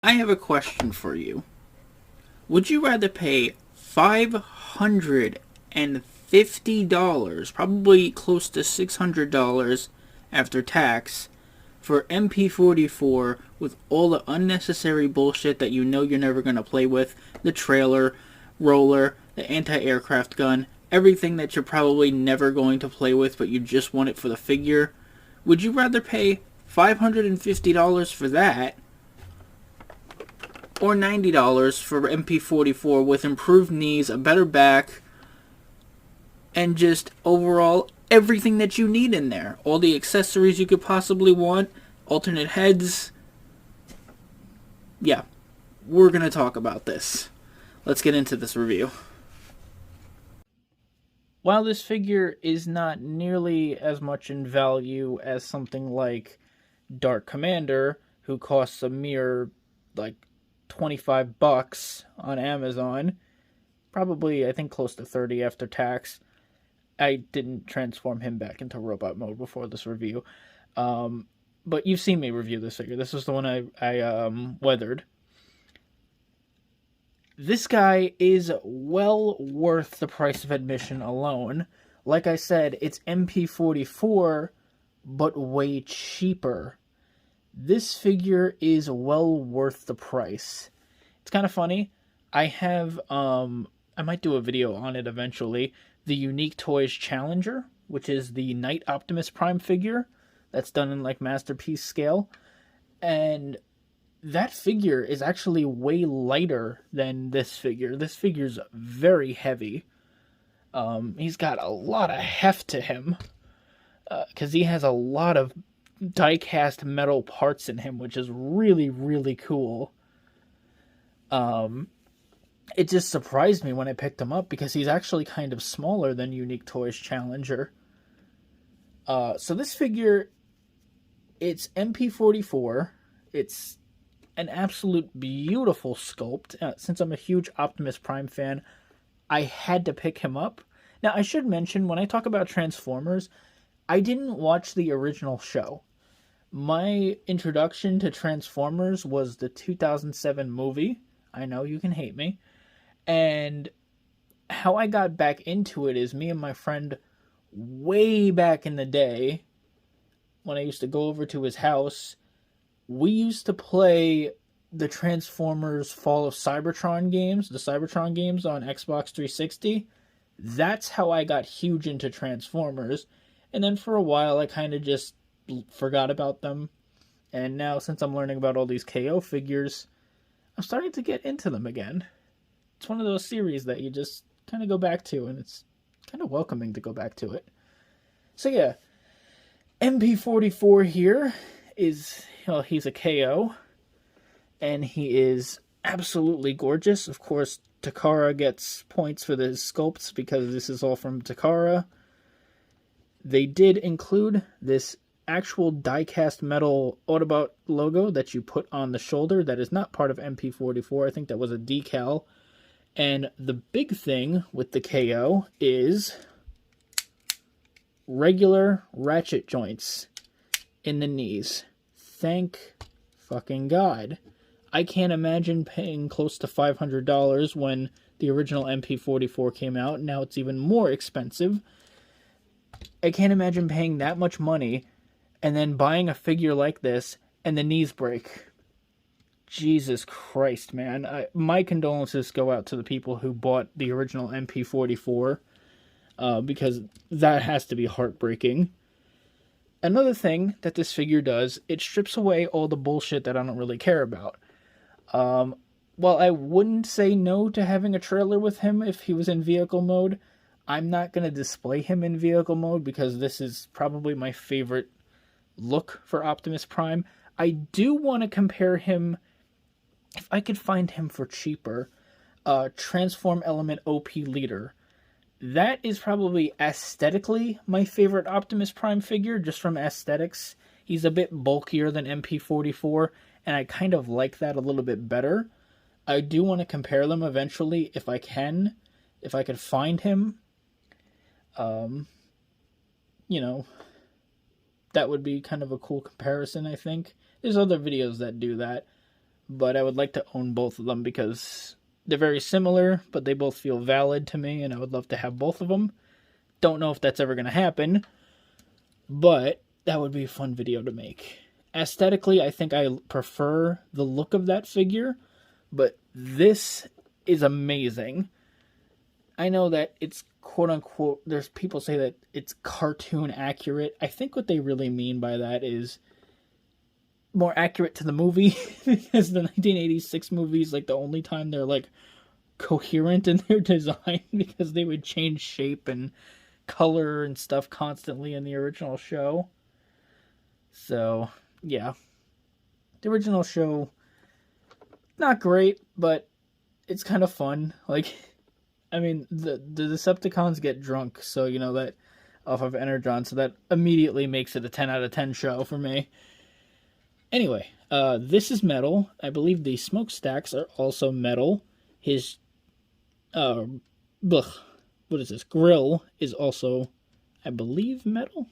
I have a question for you. Would you rather pay $550, probably close to $600 after tax, for MP44 with all the unnecessary bullshit that you know you're never going to play with, the trailer, roller, the anti-aircraft gun, everything that you're probably never going to play with but you just want it for the figure? Would you rather pay $550 for that, or $90 for MP44 with improved knees, a better back, and just overall everything that you need in there? All the accessories you could possibly want, alternate heads. Yeah, we're going to talk about this. Let's get into this review. While this figure is not nearly as much in value as something like Dark Commander, who costs a mere like $25 on Amazon, probably I think close to 30 after tax. I didn't transform him back into robot mode before this review, but you've seen me review this figure. This is the one I weathered. This guy is well worth the price of admission alone. Like I said, it's MP44, but way cheaper. This figure is well worth the price. It's kind of funny. I have, I might do a video on it eventually. The Unique Toys Challenger, which is the Knight Optimus Prime figure that's done in like masterpiece scale. And that figure is actually way lighter than this figure. This figure's very heavy. He's got a lot of heft to him, because he has a lot of die-cast metal parts in him, which is really, really cool. It just surprised me when I picked him up because he's actually kind of smaller than Unique Toys Challenger. So this figure, it's MP44. It's an absolute beautiful sculpt. Since I'm a huge Optimus Prime fan, I had to pick him up. Now, I should mention, when I talk about Transformers, I didn't watch the original show. My introduction to Transformers was the 2007 movie. I know you can hate me. And how I got back into it is me and my friend, way back in the day, when I used to go over to his house, we used to play the Transformers Fall of Cybertron games, the Cybertron games on Xbox 360. That's how I got huge into Transformers. And then for a while, I kind of just forgot about them. And now, since I'm learning about all these KO figures, I'm starting to get into them again. It's one of those series that you just kind of go back to, and it's kind of welcoming to go back to it. So yeah, MP44 here is, well, he's a KO, and he is absolutely gorgeous. Of course, Takara gets points for the sculpts because this is all from Takara. They did include this actual die-cast metal Autobot logo that you put on the shoulder that is not part of MP44. I think that was a decal. And the big thing with the KO is regular ratchet joints in the knees. Thank fucking God. I can't imagine paying close to $500 when the original MP44 came out. Now it's even more expensive. I can't imagine paying that much money and then buying a figure like this and the knees break. Jesus Christ, man. My condolences go out to the people who bought the original MP44, because that has to be heartbreaking. Another thing that this figure does, it strips away all the bullshit that I don't really care about. While I wouldn't say no to having a trailer with him if he was in vehicle mode, I'm not going to display him in vehicle mode because this is probably my favorite look for Optimus Prime. I do want to compare him, if I could find him for cheaper, Transform Element OP Leader. That is probably aesthetically my favorite Optimus Prime figure, just from aesthetics. He's a bit bulkier than MP44, and I kind of like that a little bit better. I do want to compare them eventually if I can, if I could find him. That would be kind of a cool comparison, I think. There's other videos that do that. but I would like to own both of them because they're very similar, but they both feel valid to me, and I would love to have both of them. Don't know if that's ever going to happen, but that would be a fun video to make. Aesthetically, I think I prefer the look of that figure, but this is amazing. I know that it's quote-unquote, there's people say that it's cartoon accurate. I think what they really mean by that is more accurate to the movie, because the 1986 movie is like the only time they're like coherent in their design, because they would change shape and color and stuff constantly in the original show. So, yeah. The original show, not great, but it's kind of fun. Like, I mean, the Decepticons get drunk, so you know that off of Energon, so that immediately makes it a 10 out of 10 show for me. Anyway, this is metal. I believe the smokestacks are also metal. His, what is this? Grill is also, I believe, metal?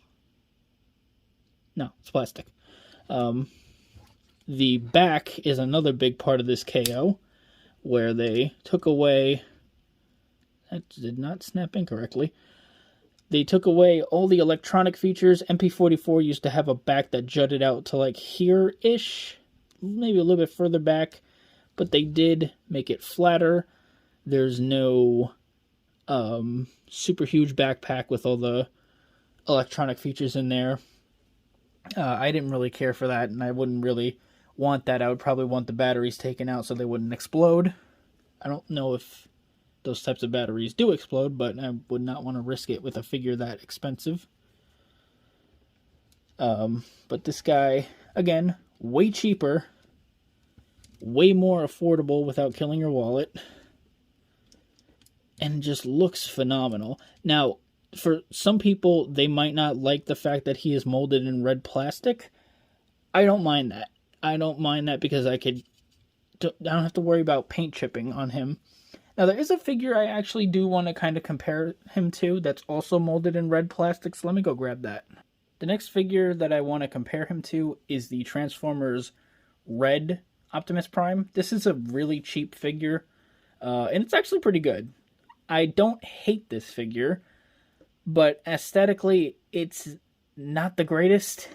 No, it's plastic. The back is another big part of this KO, where they took away... That did not snap incorrectly. They took away all the electronic features. MP44 used to have a back that jutted out to like here-ish, maybe a little bit further back, but they did make it flatter. There's no super huge backpack with all the electronic features in there. I didn't really care for that, and I wouldn't really want that. I would probably want the batteries taken out so they wouldn't explode. I don't know if those types of batteries do explode, but I would not want to risk it with a figure that expensive. But this guy, again, way cheaper, way more affordable without killing your wallet, and just looks phenomenal. Now, for some people, they might not like the fact that he is molded in red plastic. I don't mind that. I don't mind that because I don't have to worry about paint chipping on him. Now, there is a figure I actually do want to kind of compare him to that's also molded in red plastic, so let me go grab that. The next figure that I want to compare him to is the Transformers Red Optimus Prime. This is a really cheap figure, and it's actually pretty good. I don't hate this figure, but aesthetically, it's not the greatest.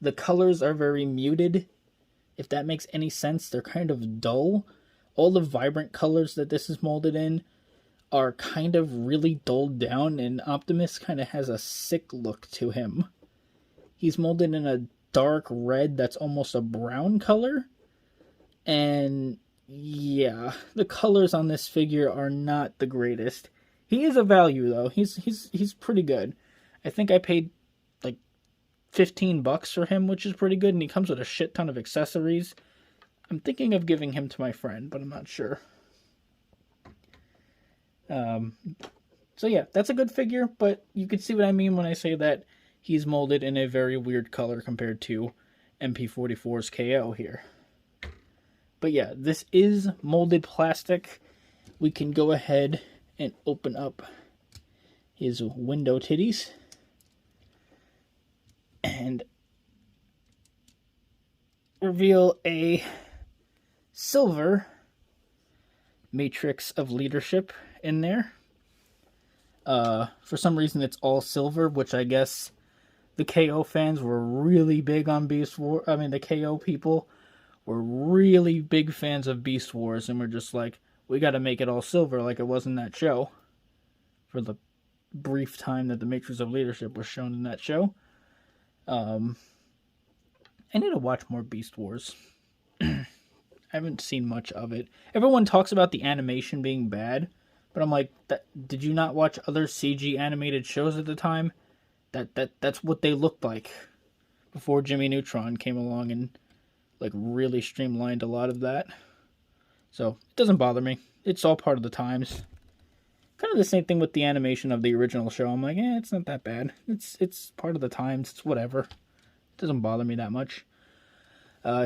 The colors are very muted, if that makes any sense. They're kind of dull. All the vibrant colors that this is molded in are kind of really dulled down, and Optimus kind of has a sick look to him. He's molded in a dark red that's almost a brown color, and yeah, the colors on this figure are not the greatest. He is a value, though. He's pretty good. I think I paid like $15 for him, which is pretty good, and he comes with a shit ton of accessories. I'm thinking of giving him to my friend, but I'm not sure. So yeah, that's a good figure, but you can see what I mean when I say that he's molded in a very weird color compared to MP44's KO here. But yeah, this is molded plastic. We can go ahead and open up his window titties and reveal a silver matrix of leadership in there. For some reason it's all silver, which I guess the KO fans were really big on Beast Wars. I mean, the KO people were really big fans of Beast Wars, and we're just like, we gotta make it all silver like it was in that show. For the brief time that the Matrix of Leadership was shown in that show. I need to watch more Beast Wars. I haven't seen much of it. Everyone talks about the animation being bad, but I'm like, did you not watch other CG animated shows at the time? That's what they looked like before Jimmy Neutron came along and like really streamlined a lot of that. So it doesn't bother me. It's all part of the times. Kind of the same thing with the animation of the original show. I'm like, it's not that bad. It's part of the times. It's whatever. It doesn't bother me that much.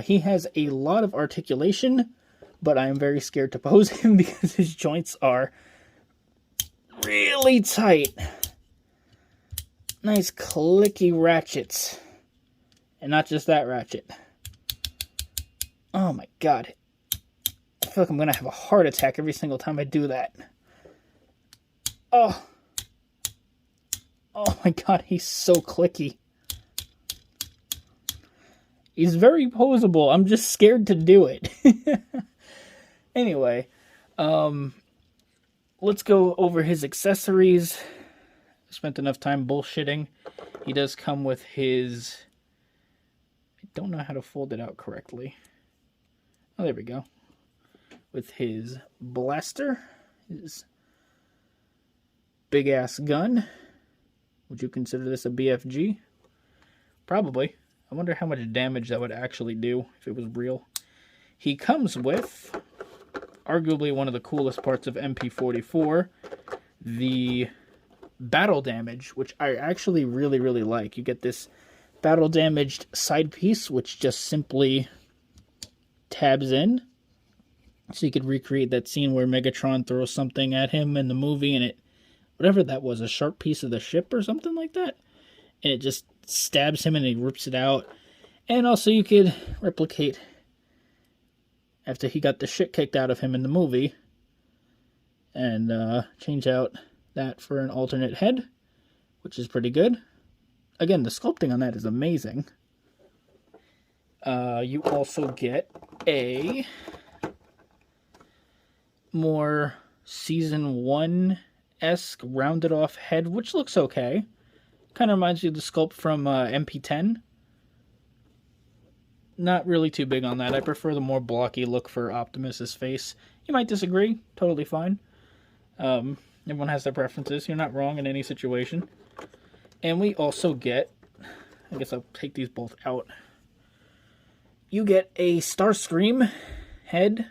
He has a lot of articulation, but I am very scared to pose him because his joints are really tight. Nice clicky ratchets. And not just that ratchet. Oh my god. I feel like I'm gonna have a heart attack every single time I do that. Oh. Oh my god, he's so clicky. He's very posable. I'm just scared to do it. Anyway, let's go over his accessories. I spent enough time bullshitting. He does come with his... I don't know how to fold it out correctly. Oh, there we go. With his blaster, his big-ass gun. Would you consider this a BFG? Probably. I wonder how much damage that would actually do if it was real. He comes with, arguably one of the coolest parts of MP44, the battle damage, which I actually really, really like. You get this battle damaged side piece, which just simply tabs in. So you could recreate that scene where Megatron throws something at him in the movie, and it, whatever that was, a sharp piece of the ship or something like that, and it just stabs him and he rips it out. And also you could replicate after he got the shit kicked out of him in the movie and change out that for an alternate head, which is pretty good. Again, the sculpting on that is amazing. You also get a more Season 1-esque rounded off head, which looks okay. Kind of reminds you of the sculpt from MP10. Not really too big on that. I prefer the more blocky look for Optimus's face. You might disagree. Totally fine. Everyone has their preferences. You're not wrong in any situation. And we also get... I guess I'll take these both out. You get a Starscream head.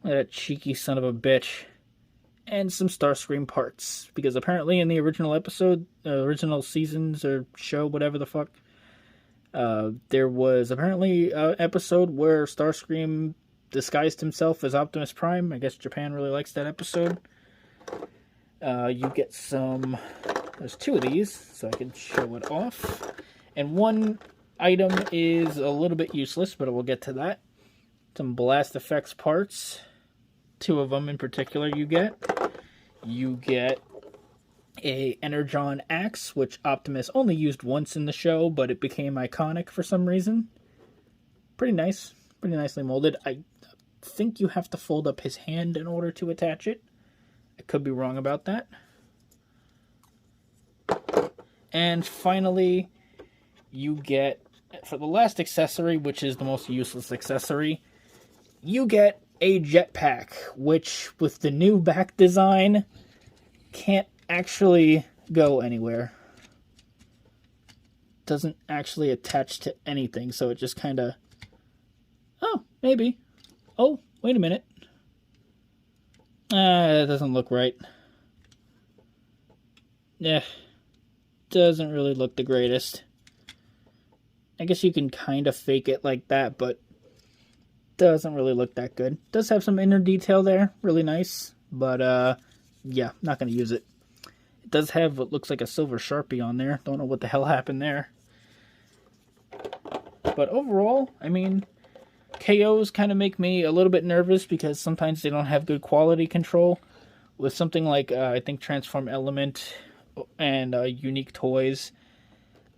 Look at that cheeky son of a bitch. And some Starscream parts. Because apparently in the original episode, original seasons or show, whatever the fuck, there was apparently an episode where Starscream disguised himself as Optimus Prime. I guess Japan really likes that episode. You get some... There's two of these, so I can show it off. And one item is a little bit useless, but we'll get to that. Some blast effects parts. Two of them in particular you get. You get a Energon axe, which Optimus only used once in the show, but it became iconic for some reason. Pretty nice. Pretty nicely molded. I think you have to fold up his hand in order to attach it. I could be wrong about that. And finally, you get, for the last accessory, which is the most useless accessory, you get a jetpack, which with the new back design can't actually go anywhere. Doesn't actually attach to anything, so it just kind of... Oh, maybe. Oh, wait a minute. That doesn't look right. Yeah, doesn't really look the greatest. I guess you can kind of fake it like that, but doesn't really look that good. Does have some inner detail there, really nice, but yeah, not going to use it. It does have what looks like a silver Sharpie on there. Don't know what the hell happened there. But overall, I mean, KOs kind of make me a little bit nervous because sometimes they don't have good quality control. With something like, I think, Transform Element and Unique Toys,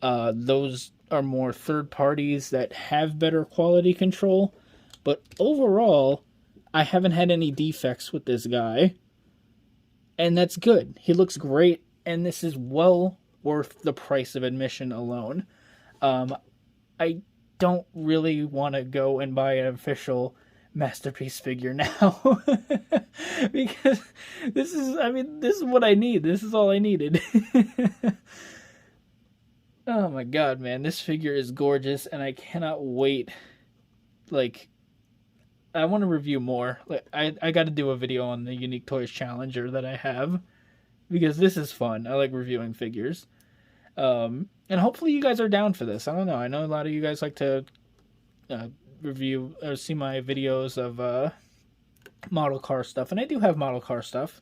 those are more third parties that have better quality control. But overall, I haven't had any defects with this guy. And that's good. He looks great, and this is well worth the price of admission alone. I don't really want to go and buy an official Masterpiece figure now. Because this is what I need. This is all I needed. Oh my god, man. This figure is gorgeous, and I cannot wait. Like, I want to review more. Like, I got to do a video on the Unique Toys Challenger that I have, because this is fun. I like reviewing figures. And hopefully you guys are down for this. I don't know. I know a lot of you guys like to review or see my videos of model car stuff, and I do have model car stuff.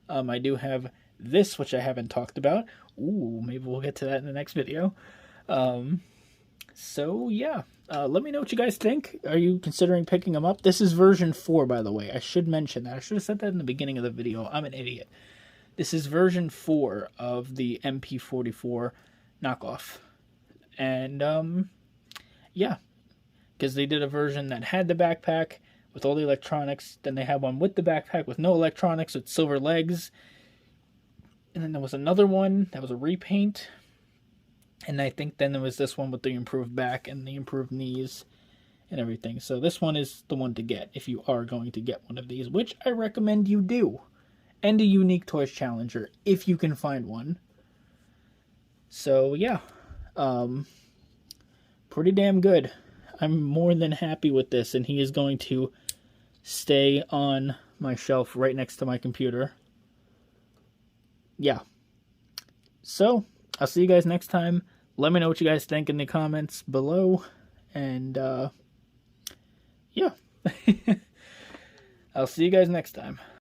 I do have this, which I haven't talked about. Ooh, maybe we'll get to that in the next video. So yeah, Let me know what you guys think. Are you considering picking them up? This is version 4, by the way. I should mention that. I should have said that in the beginning of the video. I'm an idiot. This is version 4 of the MP44 knockoff. And, yeah. Because they did a version that had the backpack with all the electronics. Then they had one with the backpack with no electronics, with silver legs. And then there was another one that was a repaint. And I think then there was this one with the improved back and the improved knees and everything. So this one is the one to get if you are going to get one of these, which I recommend you do. And a Unique Toys Challenger, if you can find one. So, yeah. Pretty damn good. I'm more than happy with this, and he is going to stay on my shelf right next to my computer. Yeah. So, I'll see you guys next time. Let me know what you guys think in the comments below. And, yeah. I'll see you guys next time.